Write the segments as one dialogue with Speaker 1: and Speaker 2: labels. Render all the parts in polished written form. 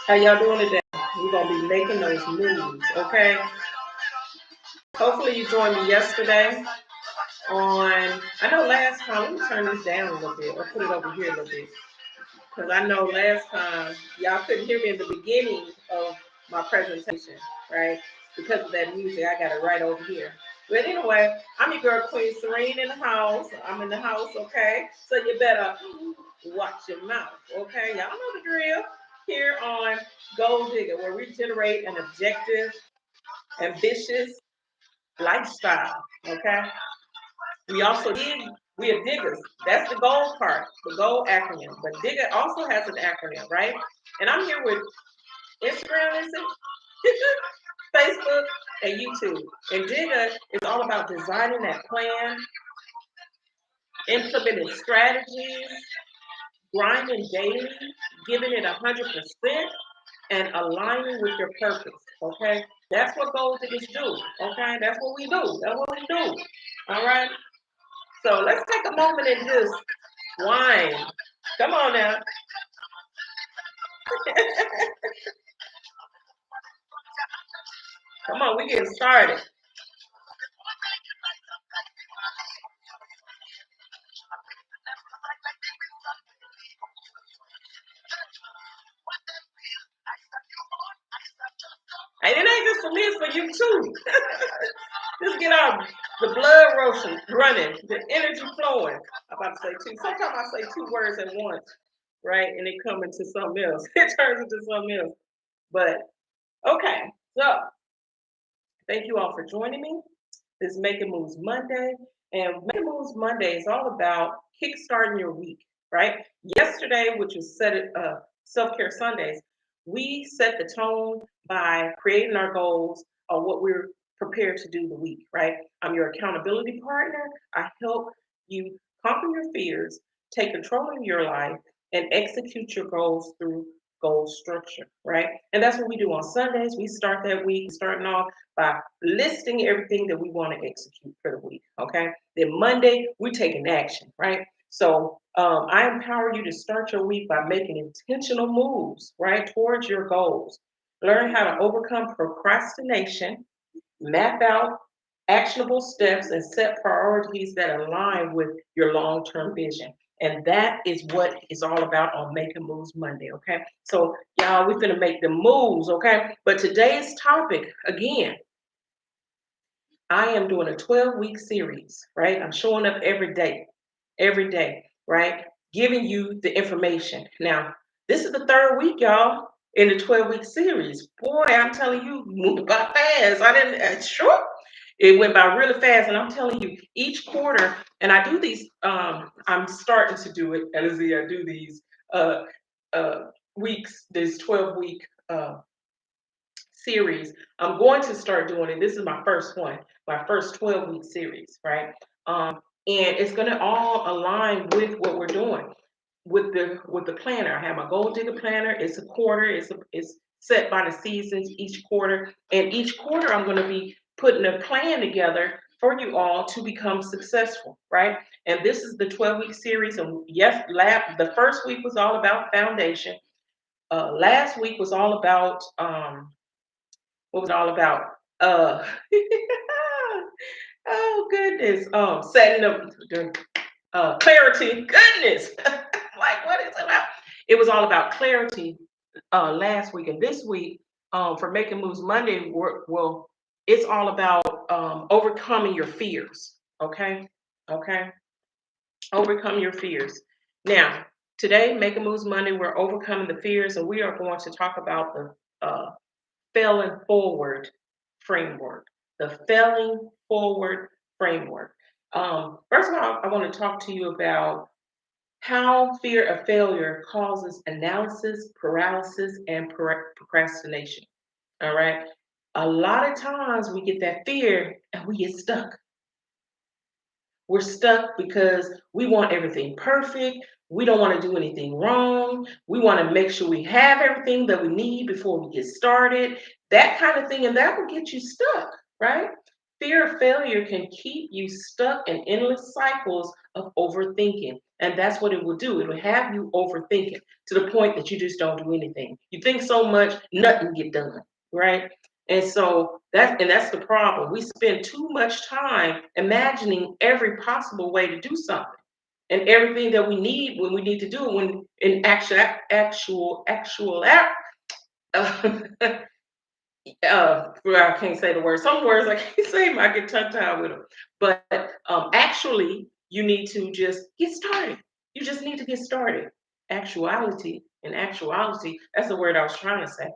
Speaker 1: How y'all doing today? We're gonna be making those moves, okay? Hopefully you joined me yesterday on. I know last time. Let me turn this down a little bit, or put it over here a little bit, because I know last time y'all couldn't hear me in the beginning of my presentation, right? Because of that music, I got it right over here. But anyway, I'm your girl Queen Serene in the house. I'm in the house, okay? So you better watch your mouth, okay? Y'all know the drill here on Gold Digger, where we generate an objective, ambitious lifestyle, okay? We also dig, we are diggers. That's the gold part, the gold acronym. But digger also has an acronym, right? And I'm here with Instagram, is it? Facebook, and YouTube. And digger is all about designing that plan, implementing strategies, grinding daily, giving it 100%, and aligning with your purpose. Okay, that's what gold diggers do. Okay, that's what we do. That's what we do. All right. So let's take a moment and just whine. Come on now. Come on, we getting started. And it ain't just for me, it's for you too. Just get our the blood rushing, running, the energy flowing. I'm about to say two. Sometimes I say two words at once, right? And it come into something else. It turns into something else. But okay, so thank you all for joining me. This is Making Moves Monday. And Making Moves Monday is all about kickstarting your week, right? Yesterday, which was Self Care Sundays, we set the tone by creating our goals of what we're prepared to do the week, right? I'm your accountability partner. I help you conquer your fears, take control of your life, and execute your goals through goal structure, right? And that's what we do on Sundays. We start that week starting off by listing everything that we want to execute for the week. Okay. Then Monday, we're taking action, right? So I empower you to start your week by making intentional moves, right, towards your goals. Learn how to overcome procrastination, map out actionable steps, and set priorities that align with your long term vision. And that is what it's all about on Making Moves Monday, okay? So, y'all, we're going to make the moves, okay? But today's topic, again, I am doing a 12-week series, right? I'm showing up every day, right? Giving you the information. Now, this is the third week, y'all, in the 12-week series. Boy, I'm telling you, moved by fast. I didn't, sure. It went by really fast. And I'm telling you, each quarter, and I do these, I'm starting to do it, as I do these uh, weeks, this 12-week series. I'm going to start doing it. This is my first one, my first 12-week series, right? And it's going to all align with what we're doing with the planner. I have my Gold Digger planner. It's a quarter. It's set by the seasons each quarter, and each quarter I'm going to be putting a plan together for you all to become successful, right? And this is the 12-week series. And yes, the first week was all about foundation. Last week was all about what was it all about? Uh, oh goodness. Setting up the clarity. Goodness. Like what is it about? It was all about clarity last week, and this week for Making Moves Monday. Well, it's all about overcoming your fears. Okay. Okay. Overcome your fears. Now, today, Making Moves Monday, we're overcoming the fears, and we are going to talk about the failing forward framework. The failing forward framework. First of all, I want to talk to you about how fear of failure causes analysis, paralysis, and procrastination. All right. A lot of times we get that fear and we get stuck. We're stuck because we want everything perfect. We don't want to do anything wrong. We want to make sure we have everything that we need before we get started. That kind of thing. And that will get you stuck, right? Fear of failure can keep you stuck in endless cycles of overthinking. And that's what it will do. It will have you overthinking to the point that you just don't do anything. You think so much, nothing get done, right? And so that's the problem. We spend too much time imagining every possible way to do something and everything that we need when we need to do it when in actual uh, well, I can't say the word. Some words I can't say them. I get tongue tied with them. But actually, you need to just get started. You just need to get started. Actuality, that's the word I was trying to say.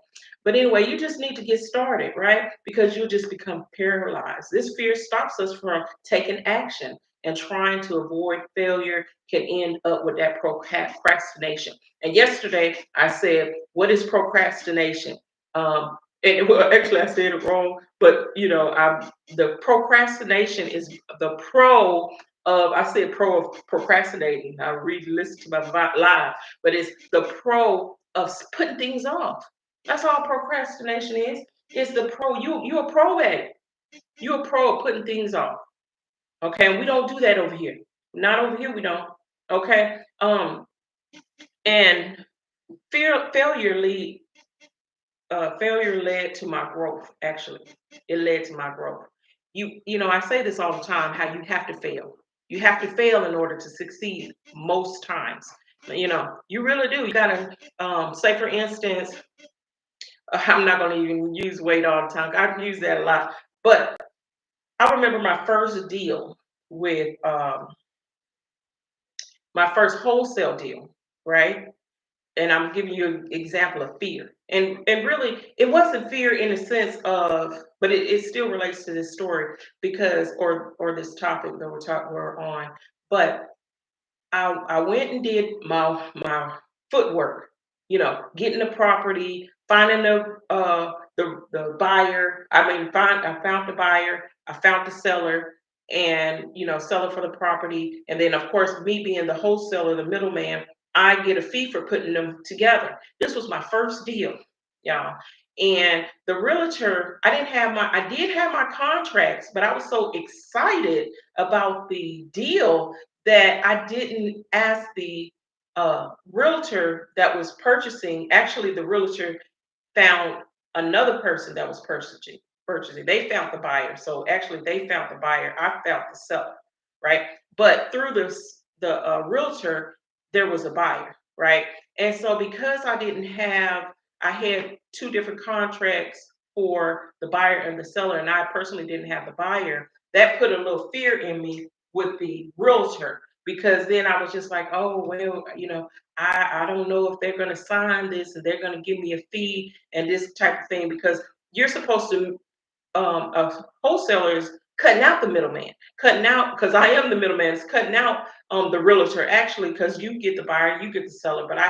Speaker 1: But anyway, you just need to get started, right? Because you'll just become paralyzed. This fear stops us from taking action, and trying to avoid failure can end up with that procrastination. And yesterday I said, what is procrastination? And well, actually, I said it wrong, but the procrastination is the pro of, I said pro of procrastinating. I listen to my live, but it's the pro of putting things off. That's all procrastination is. It's the pro. You're a pro at it. You're a pro of putting things off. Okay, and we don't do that over here. Not over here. We don't. Okay. And failure lead failure led to my growth. Actually, it led to my growth. I say this all the time, how you have to fail. You have to fail in order to succeed most times. You really do. You gotta say, for instance, I'm not gonna even use weight all the time. I use that a lot. But I remember my first deal with my first wholesale deal, right? And I'm giving you an example of fear. And really, it wasn't fear in the sense of, but it still relates to this story because, or this topic that we're on. But I went and did my footwork, getting the property, finding the buyer. I found the buyer, I found the seller, and seller for the property. And then of course, me being the wholesaler, the middleman, I get a fee for putting them together. This was my first deal, y'all. And the realtor, I did have my contracts, but I was so excited about the deal that I didn't ask the realtor that was purchasing. Actually, the realtor found another person that was purchasing. They found the buyer. So actually, they found the buyer. I found the seller, right? But through the realtor, there was a buyer, right? And so because I had two different contracts for the buyer and the seller, and I personally didn't have the buyer. That put a little fear in me with the realtor because then I was just like, oh well, I don't know if they're going to sign this and they're going to give me a fee and this type of thing because you're supposed to of wholesalers cutting out the middleman, cutting out because I am the middleman. It's cutting out the realtor actually because you get the buyer, you get the seller. But I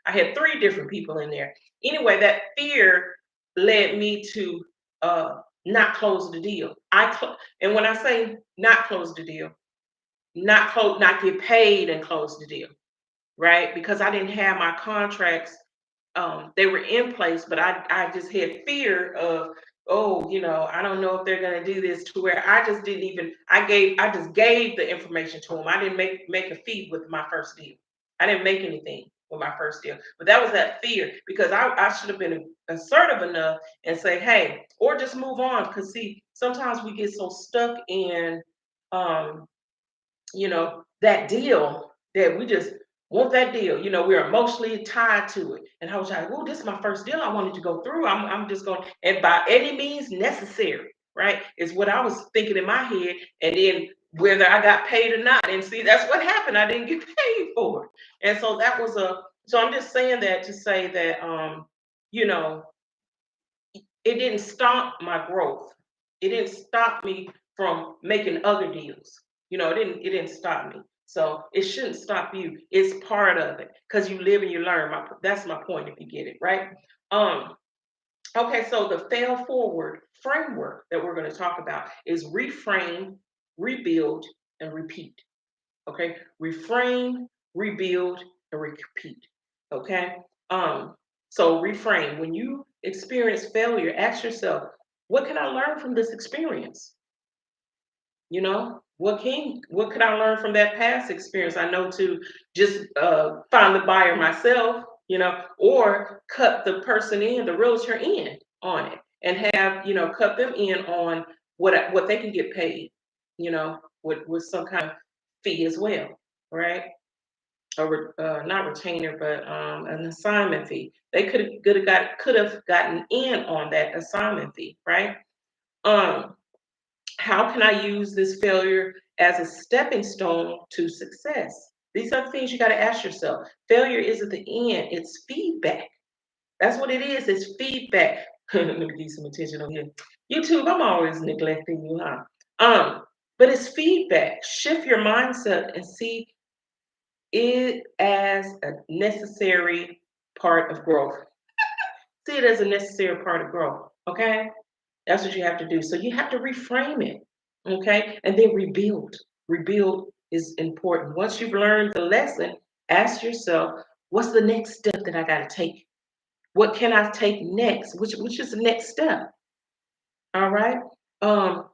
Speaker 1: had three different people in there. Anyway, that fear led me to not close the deal. And when I say not close the deal, not get paid and close the deal, right? Because I didn't have my contracts, they were in place, but I just had fear of, oh, I don't know if they're going to do this, to where I just didn't even, I just gave the information to them. I didn't make a fee with my first deal. I didn't make anything with my first deal, but that was that fear because I should have been assertive enough and say, hey, or just move on. Because see, sometimes we get so stuck in, um, that deal that we just want that deal. We're emotionally tied to it. And I was like, oh, this is my first deal I wanted to go through. I'm just going, and by any means necessary, right? Is what I was thinking in my head. And then whether I got paid or not. And see, that's what happened. I didn't get paid for it. And so so I'm just saying that to say that, you know, it didn't stop my growth. It didn't stop me from making other deals. It didn't stop me. So it shouldn't stop you. It's part of it because you live and you learn. That's my point. If you get it right. Um. Okay. So the fail forward framework that we're going to talk about is reframe, rebuild, and repeat. Okay. Reframe, rebuild, and repeat. Okay. So reframe. When you experience failure, ask yourself, what can I learn from this experience? what could I learn from that past experience? I know to just find the buyer myself, or cut the person in, the realtor in on it, and have cut them in on what they can get paid, with some kind of fee as well, right? Or not retainer, but an assignment fee. They could have gotten in on that assignment fee, right? Um, how can I use this failure as a stepping stone to success? These are the things you got to ask yourself. Failure isn't the end, it's feedback. That's what it is, it's feedback. Let me give you some attention on here. YouTube, I'm always neglecting you, huh? But it's feedback. Shift your mindset and see it as a necessary part of growth. See it as a necessary part of growth, okay? That's what you have to do. So you have to reframe it, okay? And then rebuild. Rebuild is important. Once you've learned the lesson, ask yourself, what's the next step that I got to take? What can I take next? Which is the next step? All right. Um,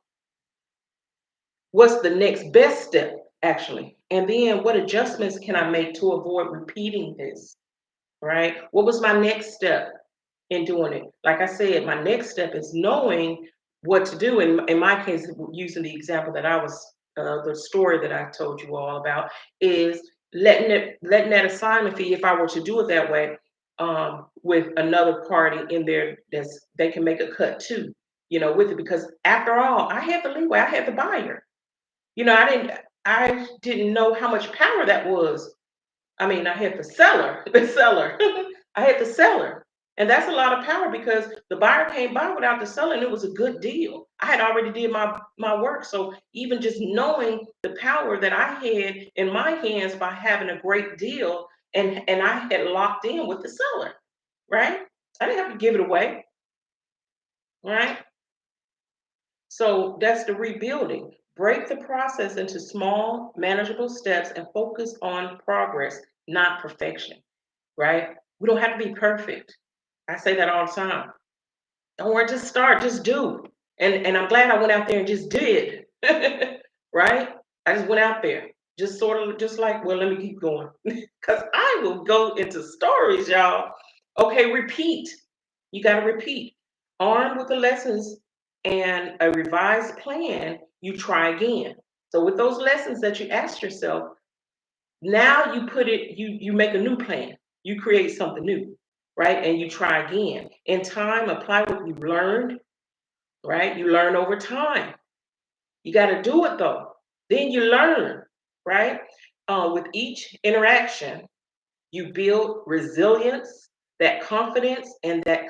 Speaker 1: what's the next best step, actually? And then what adjustments can I make to avoid repeating this? Right? What was my next step in doing it? Like I said, my next step is knowing what to do. In my case, using the example that I was, the story that I told you all about, is letting that assignment fee, if I were to do it that way, with another party in there, they can make a cut too, with it, because after all, I had the leeway, I had the buyer. I didn't know how much power that was. I mean, I had the seller, the seller. I had the seller. And that's a lot of power because the buyer came by without the seller and it was a good deal. I had already did my work. So even just knowing the power that I had in my hands by having a great deal, and I had locked in with the seller, right? I didn't have to give it away, right? So that's the rebuilding. Break the process into small, manageable steps and focus on progress, not perfection, right? We don't have to be perfect. I say that all the time. Don't worry, just start, just do. And I'm glad I went out there and just did. Right? I just went out there. Just sort of just like, well, let me keep going. Because I will go into stories, y'all. Okay, repeat. You got to repeat. Armed with the lessons and a revised plan, you try again. So with those lessons that you asked yourself, now you put it, you make a new plan. You create something new, right? And you try again. In time, apply what you've learned, right? You learn over time. You got to do it though. Then you learn, right? With each interaction, you build resilience, that confidence, and that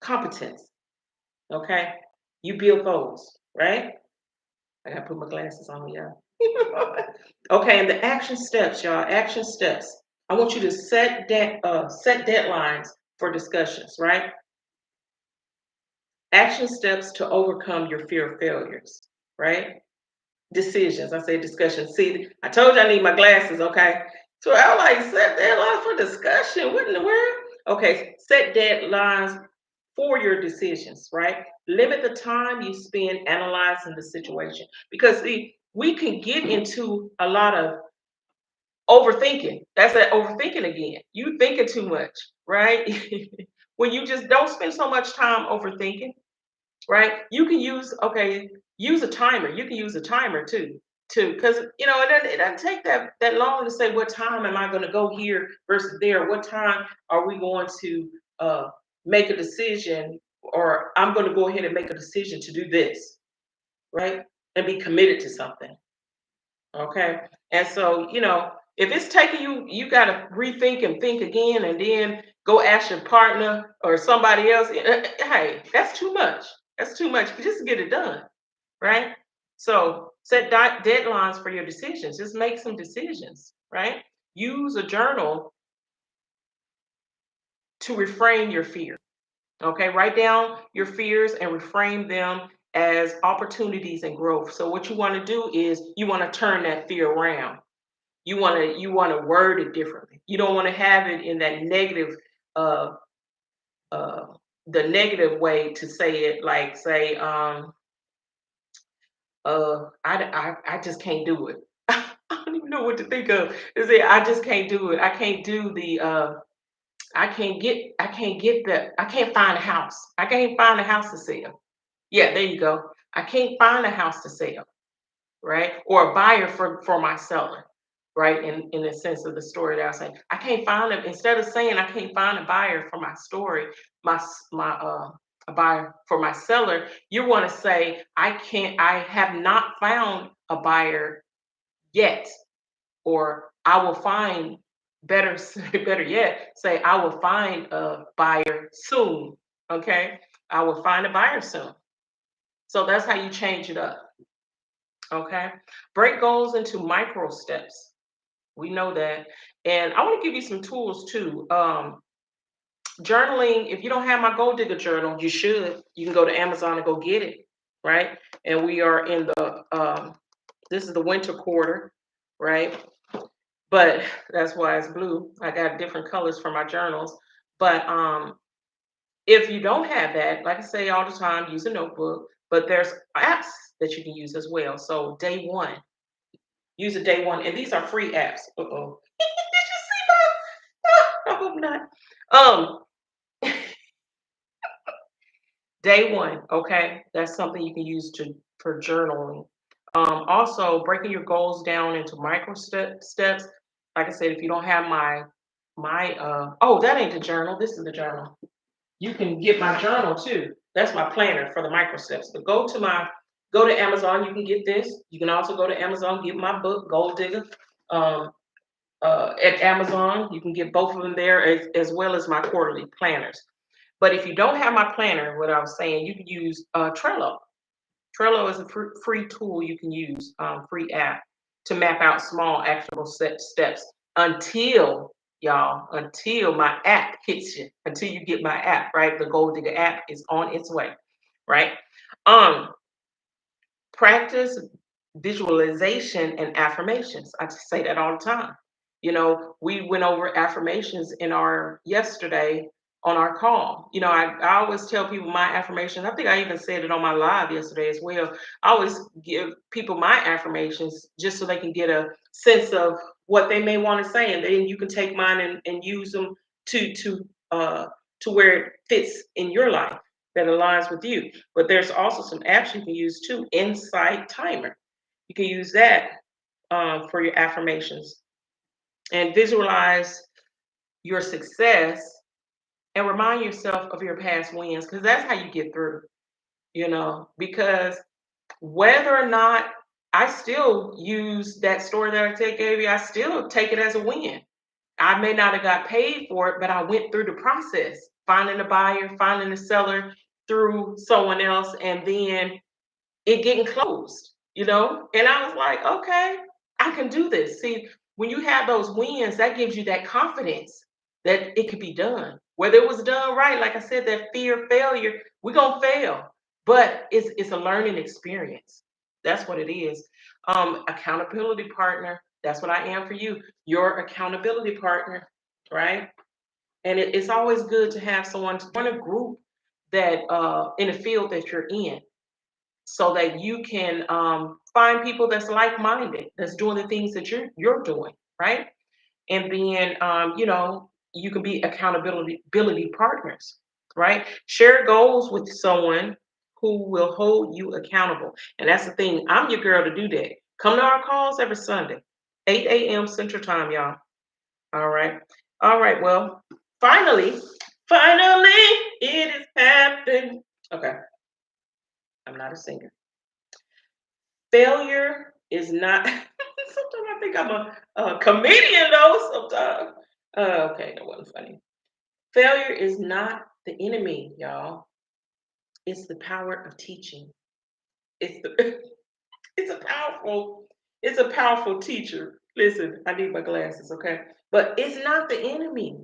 Speaker 1: competence. Okay, you build those, right? I gotta put my glasses on, y'all. Okay, and the action steps, y'all. Action steps. I want you to set deadlines for discussions, right? Action steps to overcome your fear of failures, right? Decisions. I say discussion. See, I told you I need my glasses, okay? So I like set deadlines for discussion. What in the world? Okay, set deadlines for your decisions, right? Limit the time you spend analyzing the situation. Because see, we can get into a lot of overthinking. That's that overthinking again. You thinking too much, right? When you just don't spend so much time overthinking, right? You can use a timer. You can use a timer too, because it doesn't take that long to say what time am I going to go here versus there. What time are we going to make a decision, or I'm going to go ahead and make a decision to do this, right? And be committed to something. Okay. And so, if it's taking you, you got to rethink and think again and then go ask your partner or somebody else. Hey, that's too much. That's too much. Just get it done. Right. So set deadlines for your decisions. Just make some decisions. Right. Use a journal to reframe your fear. Okay. Write down your fears and reframe them as opportunities and growth. So what you want to do is you want to turn that fear around. You want to word it differently. You don't want to have it in that negative, uh uh the negative way to say it, like say, I just can't do it. I don't even know what to think of. Is it? I just can't do it. I can't do the. I can't get the. I can't find a house. I can't find a house to sell. Yeah, there you go. I can't find a house to sell, right? Or a buyer for my seller, right? In the sense of the story that I was saying, I can't find them. Instead of saying I can't find a buyer for my story, my a buyer for my seller, you want to say I can't. I have not found a buyer yet, or I will find better. Better yet, say I will find a buyer soon. Okay, I will find a buyer soon. So that's how you change it up. Okay. Break goals into micro steps. We know that. And I want to give you some tools too. Journaling, if you don't have my Gold Digger journal, you should. You can go to Amazon and go get it. Right. And we are in this is the winter quarter. Right. But that's why it's blue. I got different colors for my journals. But if you don't have that, like I say all the time, use a notebook. But there's apps that you can use as well. So day one, use a day one, and these are free apps. Uh-oh. Did you see that? I hope not. Um, day one, okay, that's something you can use to for journaling. Also, breaking your goals down into micro steps. Like I said, if you don't have oh, that ain't the journal. This is the journal. You can get my journal too. That's my planner for the micro steps. But go to Amazon. You can get this. You can also go to Amazon, get my book, Gold Digger. Um, at Amazon. You can get both of them there as well as my quarterly planners. But if you don't have my planner, what I was saying, you can use Trello. Trello is a free tool you can use, free app to map out small actionable steps until until my app hits you, until you get my app, right? The Gold Digger app is on its way, right? Um, Practice visualization and affirmations. I just say that all the time. You know, we went over affirmations in our yesterday on our call. You know, I always tell people my affirmations. I think I even said it on my live yesterday as well. I always give people my affirmations just so they can get a sense of what they may want to say, and then you can take mine and use them uh to where it fits in your life that aligns with you. But there's also some apps you can use too. Insight Timer. You can use that for your affirmations and visualize your success and remind yourself of your past wins because that's how you get through, you know, because whether or not I still use that story that gave you, I still take it as a win. I may not have got paid for it, but I went through the process, finding a buyer, finding a seller through someone else, and then it getting closed, you know? And I was like, okay, I can do this. See, when you have those wins, that gives you that confidence that it could be done. Whether it was done right, like I said, that fear of failure, we're gonna fail. But it's a learning experience. That's what it is. Accountability partner, that's what I am for you. Your accountability partner, right? And it's always good to have someone to join a group that in the field that you're in so that you can find people that's like-minded, that's doing the things that you're doing, right? And then you know, you can be accountability partners, right? Share goals with someone who will hold you accountable. And that's the thing. I'm your girl to do that. Come to our calls every Sunday, 8 a.m. Central Time, y'all. All right. All right. Well, finally, finally, it has happened. Okay. I'm not a singer. Failure is not. Sometimes I think I'm a comedian, though. Sometimes. Okay, that wasn't funny. Failure is not the enemy, y'all. It's the power of teaching. It's the. It's a powerful. It's a powerful teacher. Listen, I need my glasses, okay? But it's not the enemy.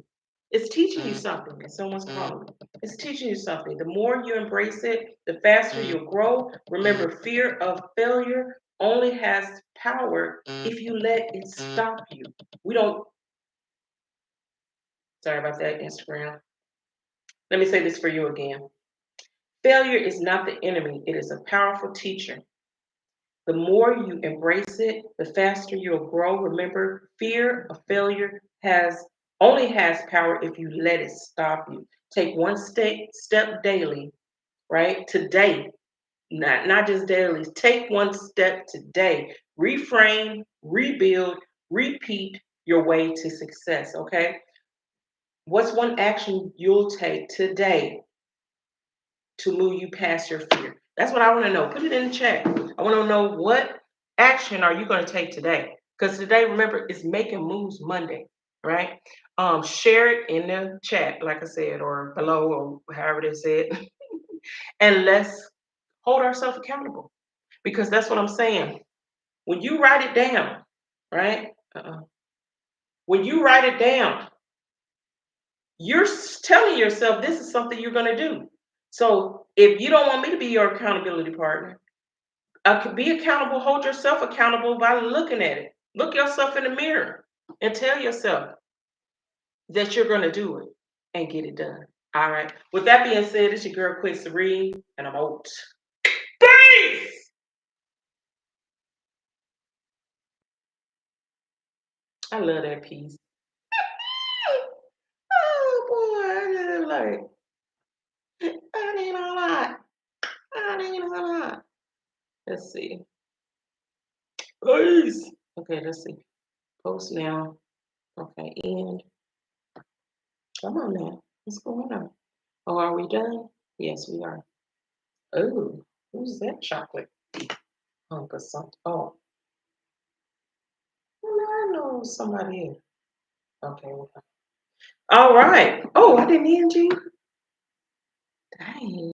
Speaker 1: It's teaching you something. And someone's calling me. It's teaching you something. The more you embrace it, the faster you'll grow. Remember, fear of failure only has power if you let it stop you. We don't, sorry about that, Instagram. Let me say this for you again. Failure is not the enemy, it is a powerful teacher. The more you embrace it, the faster you'll grow. Remember, fear of failure only has power if you let it stop you. Take one step daily, right? Today, not just daily. Take one step today. Reframe, rebuild, repeat your way to success. Okay. What's one action you'll take today to move you past your fear? That's what I want to know. Put it in the chat. I want to know, what action are you going to take today? Because today, remember, it's Making Moves Monday, right? Share it in the chat, like I said, or below, or however they said, and let's hold ourselves accountable. Because that's what I'm saying. When you write it down, right? When you write it down, you're telling yourself this is something you're going to do. So if you don't want me to be your accountability partner, be accountable, hold yourself accountable by looking at it. Look yourself in the mirror and tell yourself that you're going to do it and get it done. All right. With that being said, it's your girl Quincy Reed, and I'm out. Peace! I love that piece. Oh boy, I like, I need a lot. I need a lot. Let's see. Peace. Okay, let's see. Post now. Okay, and come on now. What's going on? Oh, are we done? Yes, we are. Oh, who's that chocolate? Hunk or something. Oh, well, I know somebody is. Okay. All right. Oh, I didn't end you. Dang.